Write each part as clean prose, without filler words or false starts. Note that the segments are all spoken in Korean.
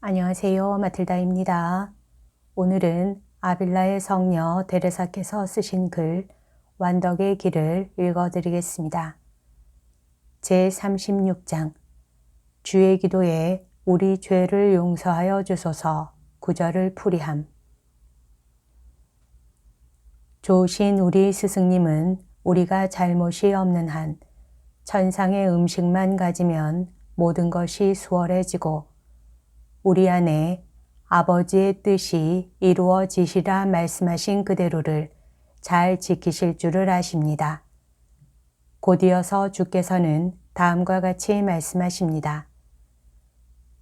안녕하세요. 마틸다입니다. 오늘은 아빌라의 성녀 데레사께서 쓰신 글 완덕의 길을 읽어드리겠습니다. 제36장 주의 기도에 우리 죄를 용서하여 주소서. 구절을 풀이함. 좋으신 우리 스승님은 우리가 잘못이 없는 한 천상의 음식만 가지면 모든 것이 수월해지고 우리 안에 아버지의 뜻이 이루어지시라 말씀하신 그대로를 잘 지키실 줄을 아십니다. 곧이어서 주께서는 다음과 같이 말씀하십니다.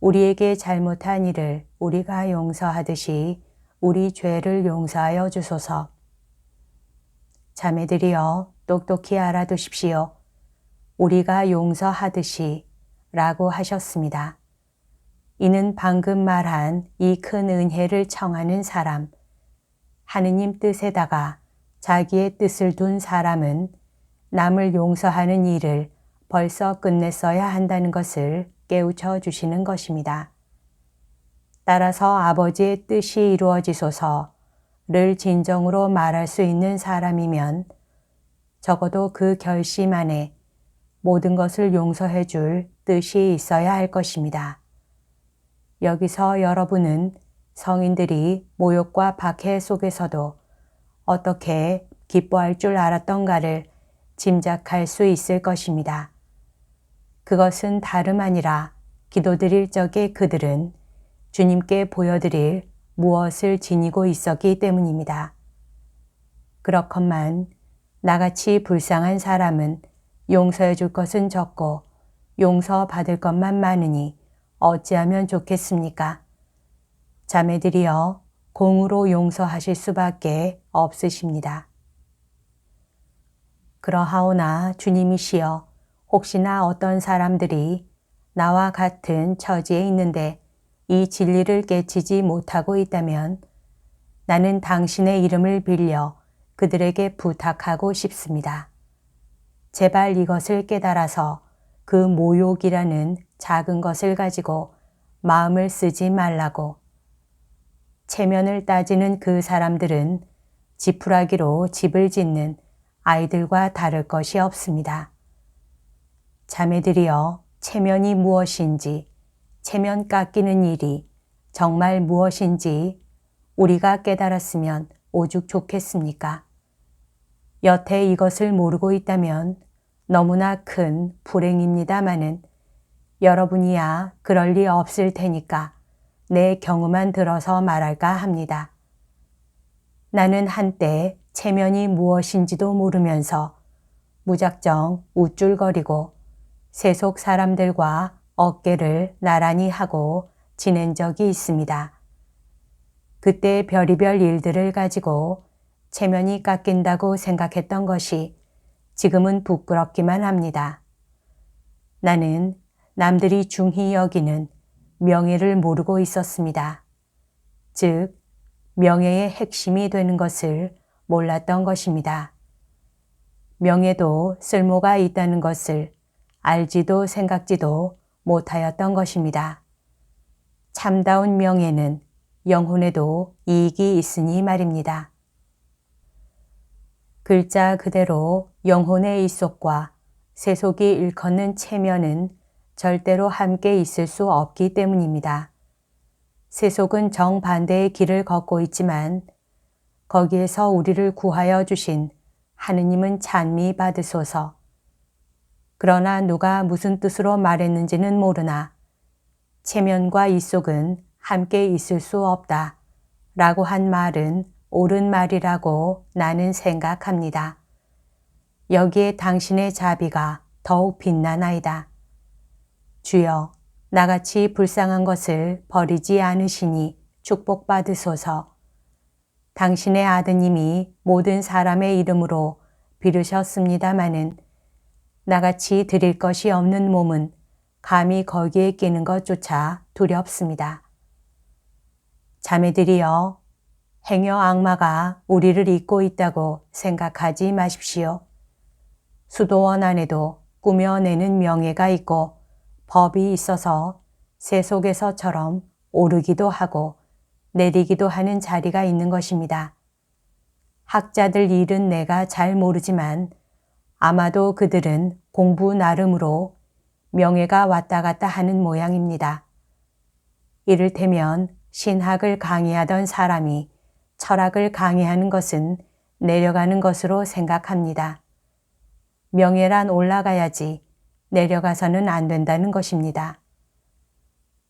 우리에게 잘못한 일을 우리가 용서하듯이 우리 죄를 용서하여 주소서. 자매들이여 똑똑히 알아두십시오. 우리가 용서하듯이 라고 하셨습니다. 이는 방금 말한 이 큰 은혜를 청하는 사람, 하느님 뜻에다가 자기의 뜻을 둔 사람은 남을 용서하는 일을 벌써 끝냈어야 한다는 것을 깨우쳐 주시는 것입니다. 따라서 아버지의 뜻이 이루어지소서를 진정으로 말할 수 있는 사람이면 적어도 그 결심 안에 모든 것을 용서해 줄 뜻이 있어야 할 것입니다. 여기서 여러분은 성인들이 모욕과 박해 속에서도 어떻게 기뻐할 줄 알았던가를 짐작할 수 있을 것입니다. 그것은 다름 아니라 기도드릴 적에 그들은 주님께 보여드릴 무엇을 지니고 있었기 때문입니다. 그렇건만 나같이 불쌍한 사람은 용서해 줄 것은 적고 용서받을 것만 많으니 어찌하면 좋겠습니까? 자매들이여 공으로 용서하실 수밖에 없으십니다. 그러하오나 주님이시여 혹시나 어떤 사람들이 나와 같은 처지에 있는데 이 진리를 깨치지 못하고 있다면 나는 당신의 이름을 빌려 그들에게 부탁하고 싶습니다. 제발 이것을 깨달아서 그 모욕이라는 작은 것을 가지고 마음을 쓰지 말라고. 체면을 따지는 그 사람들은 지푸라기로 집을 짓는 아이들과 다를 것이 없습니다. 자매들이여 체면이 무엇인지, 체면 깎이는 일이 정말 무엇인지 우리가 깨달았으면 오죽 좋겠습니까? 여태 이것을 모르고 있다면 너무나 큰 불행입니다마는 여러분이야 그럴 리 없을 테니까 내 경우만 들어서 말할까 합니다. 나는 한때 체면이 무엇인지도 모르면서 무작정 우쭐거리고 세속 사람들과 어깨를 나란히 하고 지낸 적이 있습니다. 그때 별의별 일들을 가지고 체면이 깎인다고 생각했던 것이 지금은 부끄럽기만 합니다. 나는 남들이 중히 여기는 명예를 모르고 있었습니다. 즉, 명예의 핵심이 되는 것을 몰랐던 것입니다. 명예도 쓸모가 있다는 것을 알지도 생각지도 못하였던 것입니다. 참다운 명예는 영혼에도 이익이 있으니 말입니다. 글자 그대로 영혼의 이속과 세속이 일컫는 체면은 절대로 함께 있을 수 없기 때문입니다. 세속은 정반대의 길을 걷고 있지만 거기에서 우리를 구하여 주신 하느님은 찬미 받으소서. 그러나 누가 무슨 뜻으로 말했는지는 모르나 체면과 이속은 함께 있을 수 없다 라고 한 말은 옳은 말이라고 나는 생각합니다. 여기에 당신의 자비가 더욱 빛나나이다. 주여, 나같이 불쌍한 것을 버리지 않으시니 축복받으소서. 당신의 아드님이 모든 사람의 이름으로 비르셨습니다마는 나같이 드릴 것이 없는 몸은 감히 거기에 끼는 것조차 두렵습니다. 자매들이여, 행여 악마가 우리를 잇고 있다고 생각하지 마십시오. 수도원 안에도 꾸며내는 명예가 있고 법이 있어서 세속에서처럼 오르기도 하고 내리기도 하는 자리가 있는 것입니다. 학자들 일은 내가 잘 모르지만 아마도 그들은 공부 나름으로 명예가 왔다 갔다 하는 모양입니다. 이를테면 신학을 강의하던 사람이 철학을 강의하는 것은 내려가는 것으로 생각합니다. 명예란 올라가야지 내려가서는 안 된다는 것입니다.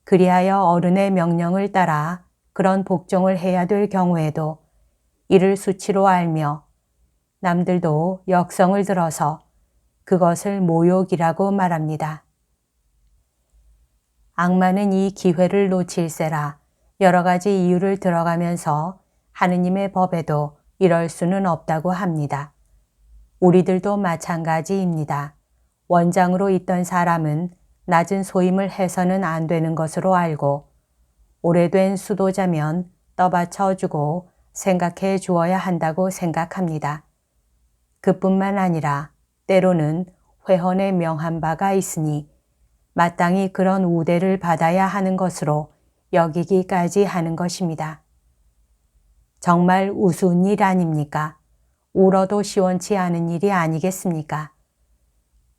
그리하여 어른의 명령을 따라 그런 복종을 해야 될 경우에도 이를 수치로 알며 남들도 역성을 들어서 그것을 모욕이라고 말합니다. 악마는 이 기회를 놓칠세라 여러 가지 이유를 들어가면서 하느님의 법에도 이럴 수는 없다고 합니다. 우리들도 마찬가지입니다. 원장으로 있던 사람은 낮은 소임을 해서는 안 되는 것으로 알고 오래된 수도자면 떠받쳐주고 생각해 주어야 한다고 생각합니다. 그뿐만 아니라 때로는 회헌에 명한 바가 있으니 마땅히 그런 우대를 받아야 하는 것으로 여기기까지 하는 것입니다. 정말 우스운 일 아닙니까? 울어도 시원치 않은 일이 아니겠습니까?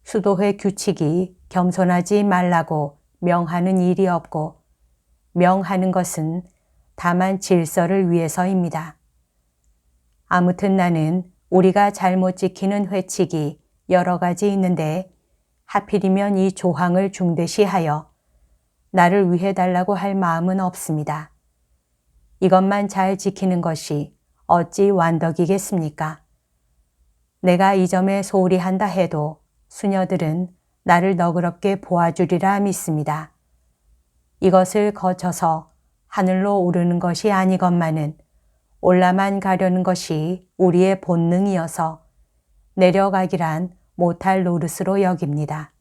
수도회 규칙이 겸손하지 말라고 명하는 일이 없고 명하는 것은 다만 질서를 위해서입니다. 아무튼 나는 우리가 잘못 지키는 회칙이 여러 가지 있는데 하필이면 이 조항을 중대시하여 나를 위해 달라고 할 마음은 없습니다. 이것만 잘 지키는 것이 어찌 완덕이겠습니까? 내가 이 점에 소홀히 한다 해도 수녀들은 나를 너그럽게 보아주리라 믿습니다. 이것을 거쳐서 하늘로 오르는 것이 아니건만은 올라만 가려는 것이 우리의 본능이어서 내려가기란 못할 노릇으로 여깁니다.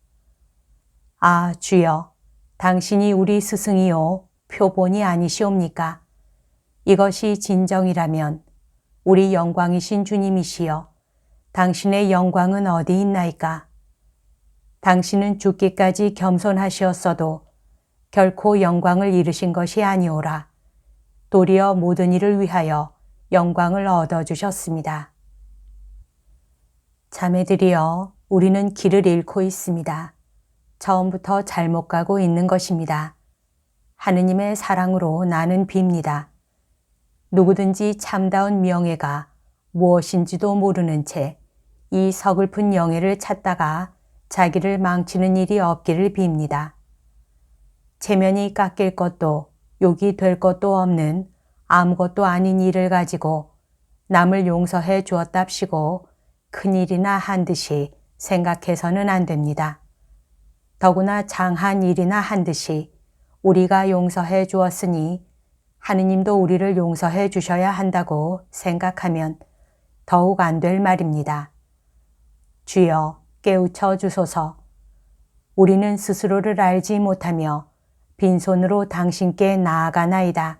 아, 주여, 당신이 우리 스승이요 표본이 아니시옵니까? 이것이 진정이라면 우리 영광이신 주님이시여 당신의 영광은 어디 있나이까? 당신은 죽기까지 겸손하시었어도 결코 영광을 잃으신 것이 아니오라. 도리어 모든 일을 위하여 영광을 얻어주셨습니다. 자매들이여, 우리는 길을 잃고 있습니다. 처음부터 잘못 가고 있는 것입니다. 하느님의 사랑으로 나는 빕니다. 누구든지 참다운 명예가 무엇인지도 모르는 채 이 서글픈 영예를 찾다가 자기를 망치는 일이 없기를 빕니다. 체면이 깎일 것도 욕이 될 것도 없는 아무것도 아닌 일을 가지고 남을 용서해 주었답시고 큰일이나 한 듯이 생각해서는 안 됩니다. 더구나 장한 일이나 한 듯이 우리가 용서해 주었으니 하느님도 우리를 용서해 주셔야 한다고 생각하면 더욱 안 될 말입니다. 주여 깨우쳐 주소서. 우리는 스스로를 알지 못하며 빈손으로 당신께 나아가나이다.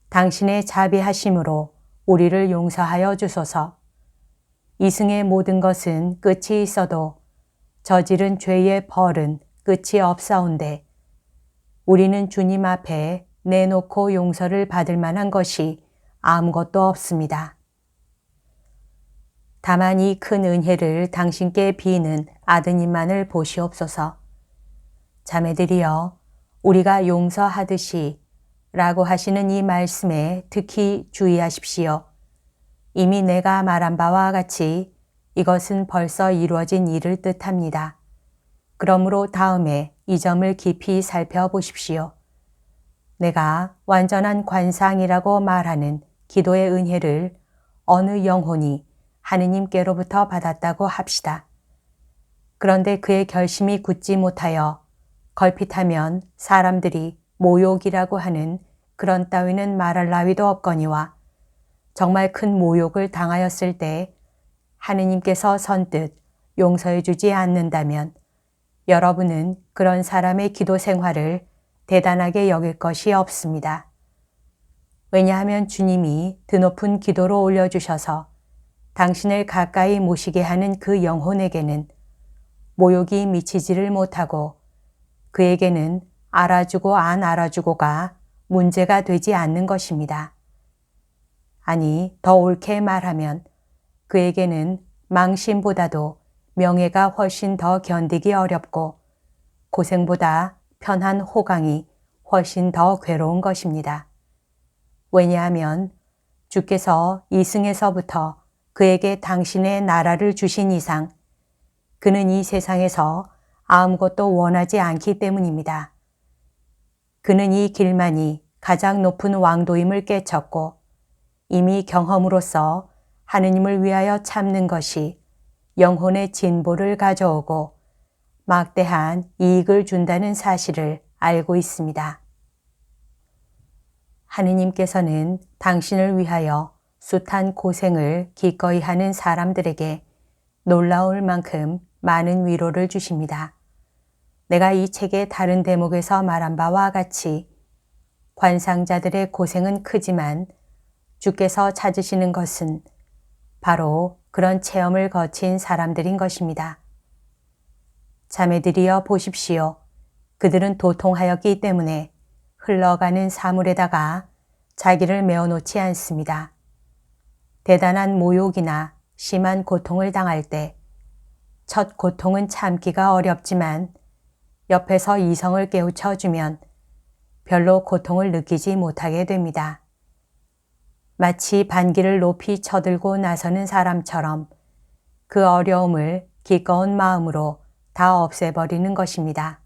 당신의 자비하심으로 우리를 용서하여 주소서. 이승의 모든 것은 끝이 있어도 저지른 죄의 벌은 끝이 없사온데 우리는 주님 앞에 내놓고 용서를 받을 만한 것이 아무것도 없습니다. 다만 이 큰 은혜를 당신께 비는 아드님만을 보시옵소서. 자매들이여, 우리가 용서하듯이 라고 하시는 이 말씀에 특히 주의하십시오. 이미 내가 말한 바와 같이 이것은 벌써 이루어진 일을 뜻합니다. 그러므로 다음에 이 점을 깊이 살펴보십시오. 내가 완전한 관상이라고 말하는 기도의 은혜를 어느 영혼이 하느님께로부터 받았다고 합시다. 그런데 그의 결심이 굳지 못하여 걸핏하면 사람들이 모욕이라고 하는 그런 따위는 말할 나위도 없거니와 정말 큰 모욕을 당하였을 때 하느님께서 선뜻 용서해 주지 않는다면 여러분은 그런 사람의 기도 생활을 대단하게 여길 것이 없습니다. 왜냐하면 주님이 드높은 기도로 올려주셔서 당신을 가까이 모시게 하는 그 영혼에게는 모욕이 미치지를 못하고 그에게는 알아주고 안 알아주고가 문제가 되지 않는 것입니다. 아니, 더 옳게 말하면 그에게는 망신보다도 명예가 훨씬 더 견디기 어렵고 고생보다 편한 호강이 훨씬 더 괴로운 것입니다. 왜냐하면 주께서 이승에서부터 그에게 당신의 나라를 주신 이상 그는 이 세상에서 아무것도 원하지 않기 때문입니다. 그는 이 길만이 가장 높은 왕도임을 깨쳤고 이미 경험으로써 하느님을 위하여 참는 것이 영혼의 진보를 가져오고 막대한 이익을 준다는 사실을 알고 있습니다. 하느님께서는 당신을 위하여 숱한 고생을 기꺼이 하는 사람들에게 놀라울 만큼 많은 위로를 주십니다. 내가 이 책의 다른 대목에서 말한 바와 같이 관상자들의 고생은 크지만 주께서 찾으시는 것은 바로 그런 체험을 거친 사람들인 것입니다. 자매들이여 보십시오. 그들은 도통하였기 때문에 흘러가는 사물에다가 자기를 메어놓지 않습니다. 대단한 모욕이나 심한 고통을 당할 때 첫 고통은 참기가 어렵지만 옆에서 이성을 깨우쳐주면 별로 고통을 느끼지 못하게 됩니다. 마치 반기를 높이 쳐들고 나서는 사람처럼 그 어려움을 기꺼운 마음으로 다 없애버리는 것입니다.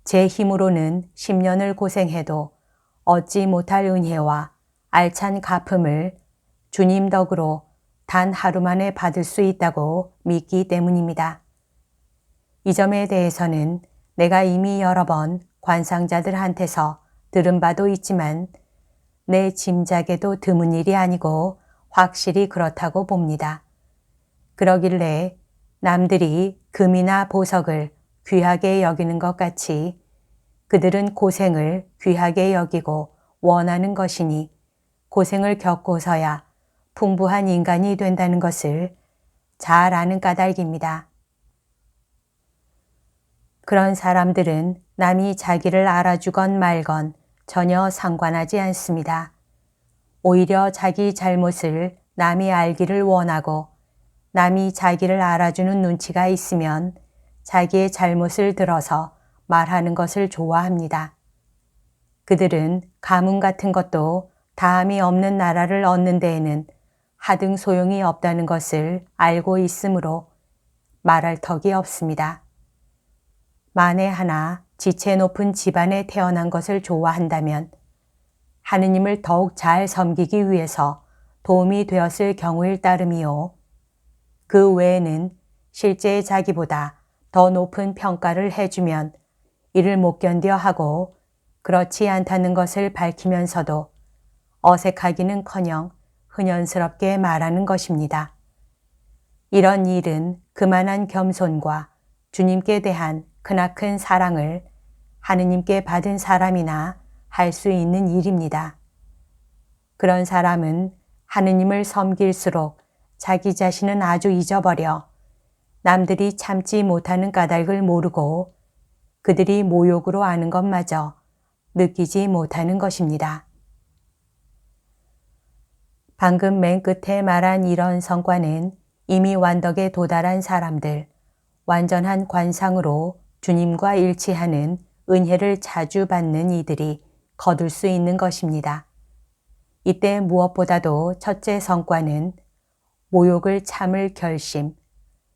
제 힘으로는 10년을 고생해도 얻지 못할 은혜와 알찬 갚음을 주님 덕으로 단 하루 만에 받을 수 있다고 믿기 때문입니다. 이 점에 대해서는 내가 이미 여러 번 관상자들한테서 들은 바도 있지만 내 짐작에도 드문 일이 아니고 확실히 그렇다고 봅니다. 그러길래 남들이 금이나 보석을 귀하게 여기는 것 같이 그들은 고생을 귀하게 여기고 원하는 것이니 고생을 겪고서야 풍부한 인간이 된다는 것을 잘 아는 까닭입니다. 그런 사람들은 남이 자기를 알아주건 말건 전혀 상관하지 않습니다. 오히려 자기 잘못을 남이 알기를 원하고 남이 자기를 알아주는 눈치가 있으면 자기의 잘못을 들어서 말하는 것을 좋아합니다. 그들은 가문 같은 것도 다함이 없는 나라를 얻는 데에는 하등 소용이 없다는 것을 알고 있으므로 말할 턱이 없습니다. 만에 하나 지체 높은 집안에 태어난 것을 좋아한다면 하느님을 더욱 잘 섬기기 위해서 도움이 되었을 경우일 따름이요. 그 외에는 실제 자기보다 더 높은 평가를 해주면 이를 못 견뎌 하고 그렇지 않다는 것을 밝히면서도 어색하기는커녕 흔연스럽게 말하는 것입니다. 이런 일은 그만한 겸손과 주님께 대한 크나큰 사랑을 하느님께 받은 사람이나 할 수 있는 일입니다. 그런 사람은 하느님을 섬길수록 자기 자신은 아주 잊어버려 남들이 참지 못하는 까닭을 모르고 그들이 모욕으로 아는 것마저 느끼지 못하는 것입니다. 방금 맨 끝에 말한 이런 성과는 이미 완덕에 도달한 사람들, 완전한 관상으로 주님과 일치하는 은혜를 자주 받는 이들이 거둘 수 있는 것입니다. 이때 무엇보다도 첫째 성과는 모욕을 참을 결심,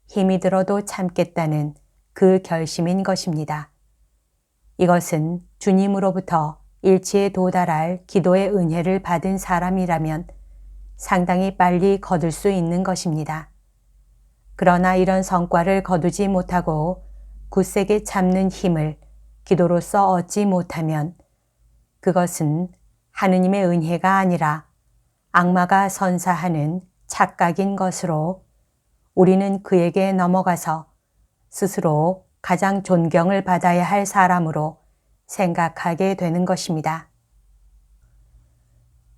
힘이 들어도 참겠다는 그 결심인 것입니다. 이것은 주님으로부터 일치에 도달할 기도의 은혜를 받은 사람이라면 상당히 빨리 거둘 수 있는 것입니다. 그러나 이런 성과를 거두지 못하고 굳세게 참는 힘을 기도로서 얻지 못하면 그것은 하느님의 은혜가 아니라 악마가 선사하는 착각인 것으로 우리는 그에게 넘어가서 스스로 가장 존경을 받아야 할 사람으로 생각하게 되는 것입니다.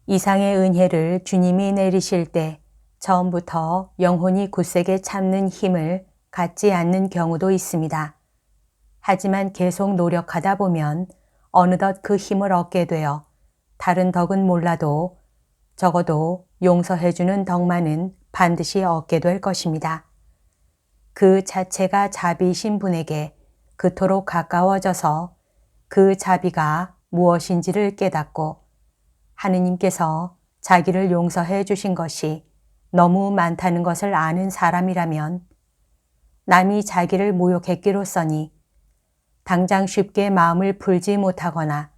이상의 은혜를 주님이 내리실 때 처음부터 영혼이 굳세게 참는 힘을 갖지 않는 경우도 있습니다. 하지만 계속 노력하다 보면 어느덧 그 힘을 얻게 되어 다른 덕은 몰라도 적어도 용서해주는 덕만은 반드시 얻게 될 것입니다. 그 자체가 자비이신 분에게 그토록 가까워져서 그 자비가 무엇인지를 깨닫고 하느님께서 자기를 용서해 주신 것이 너무 많다는 것을 아는 사람이라면 남이 자기를 모욕했기로써니 당장 쉽게 마음을 풀지 못하거나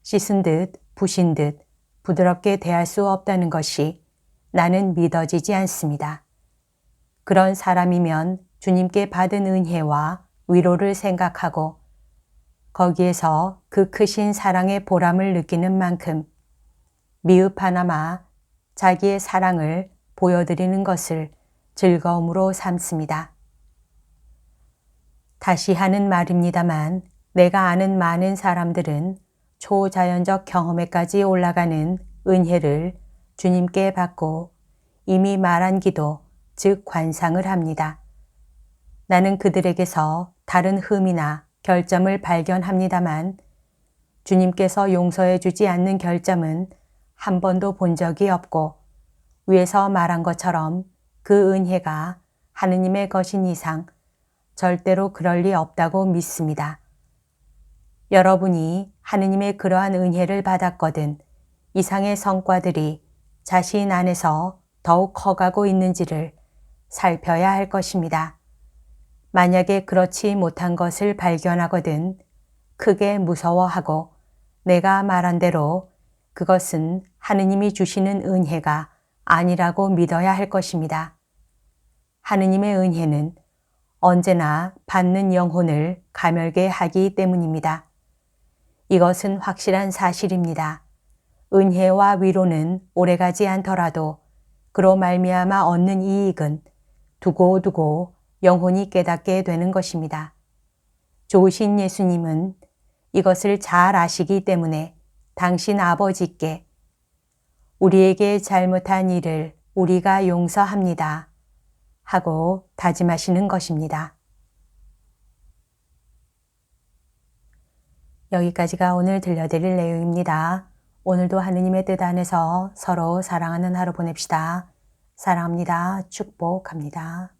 씻은 듯 부신 듯 부드럽게 대할 수 없다는 것이 나는 믿어지지 않습니다. 그런 사람이면 주님께 받은 은혜와 위로를 생각하고 거기에서 그 크신 사랑의 보람을 느끼는 만큼 미흡하나마 자기의 사랑을 보여드리는 것을 즐거움으로 삼습니다. 다시 하는 말입니다만 내가 아는 많은 사람들은 초자연적 경험에까지 올라가는 은혜를 주님께 받고 이미 말한 기도, 즉 관상을 합니다. 나는 그들에게서 다른 흠이나 결점을 발견합니다만 주님께서 용서해 주지 않는 결점은 한 번도 본 적이 없고 위에서 말한 것처럼 그 은혜가 하느님의 것인 이상 절대로 그럴 리 없다고 믿습니다. 여러분이 하느님의 그러한 은혜를 받았거든 이상의 성과들이 자신 안에서 더욱 커가고 있는지를 살펴야 할 것입니다. 만약에 그렇지 못한 것을 발견하거든 크게 무서워하고 내가 말한 대로 그것은 하느님이 주시는 은혜가 아니라고 믿어야 할 것입니다. 하느님의 은혜는 언제나 받는 영혼을 가멸게 하기 때문입니다. 이것은 확실한 사실입니다. 은혜와 위로는 오래가지 않더라도 그로 말미암아 얻는 이익은 두고두고 영혼이 깨닫게 되는 것입니다. 좋으신 예수님은 이것을 잘 아시기 때문에 당신 아버지께 우리에게 잘못한 일을 우리가 용서합니다 하고 다짐하시는 것입니다. 여기까지가 오늘 들려드릴 내용입니다. 오늘도 하느님의 뜻 안에서 서로 사랑하는 하루 보냅시다. 사랑합니다. 축복합니다.